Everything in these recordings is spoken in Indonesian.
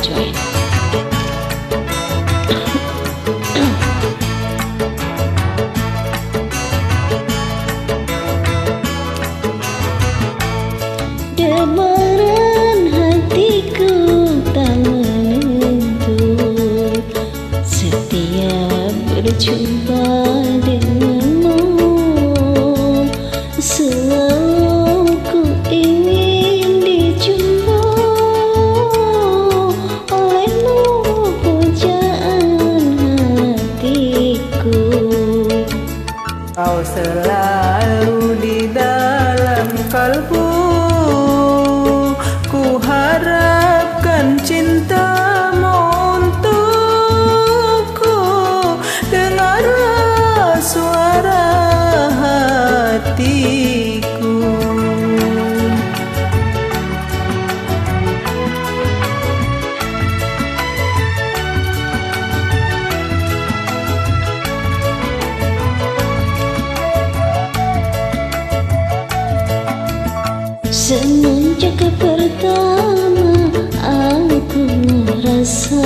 join. Debaran hatiku tak menentu, setiap berjumpa denganmu selalu ku ingin dijumpa olehmu, pujaan hatiku. Kau selalu di dalam kalbu, ku harapkan cintamu untukku. Dengarlah suara hatiku. Semenjak pertama aku merasa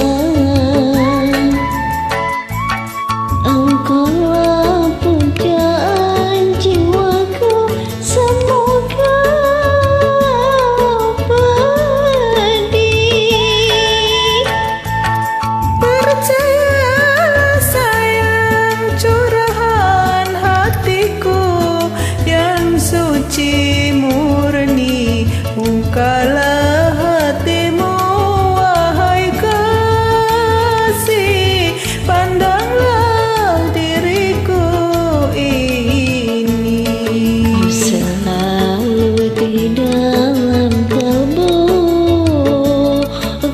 engkaulah pujaan jiwaku. Semoga pedih. Percayalah sayang, curahan hatiku yang suci murni. Bukalah hatimu, wahai kasih, pandanglah diriku ini. Selalu di dalam kalbu,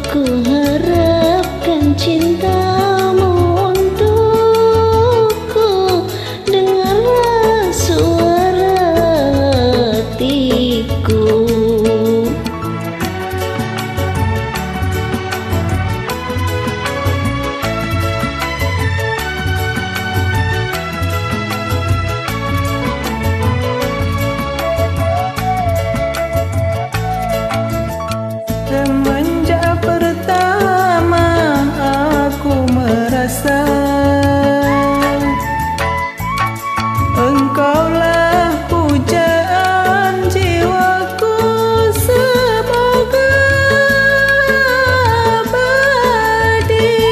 ku harapkan cintamu untukku. Dengarlah suara hatiku. Semenjak pertama aku merasa engkaulah pujaan jiwaku. Semoga abadi.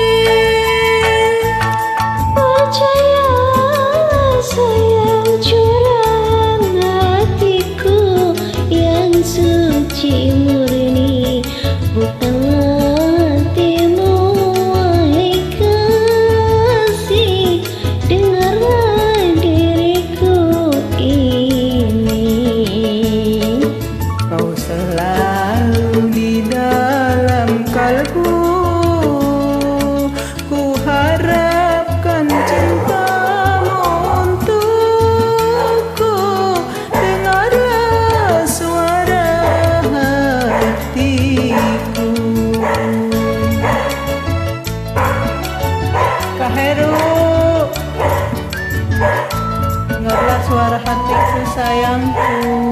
Percayalah sayang, curahan hatiku yang suci murni. Bukalah hatimu, wahai kasih, dengarlah diriku ini. Kau selalu di dalam kalbu, ku harapkan cintamu untukku. Dengarlah suara hatiku. Kak Heru, dengarlah suara hatiku sayangku.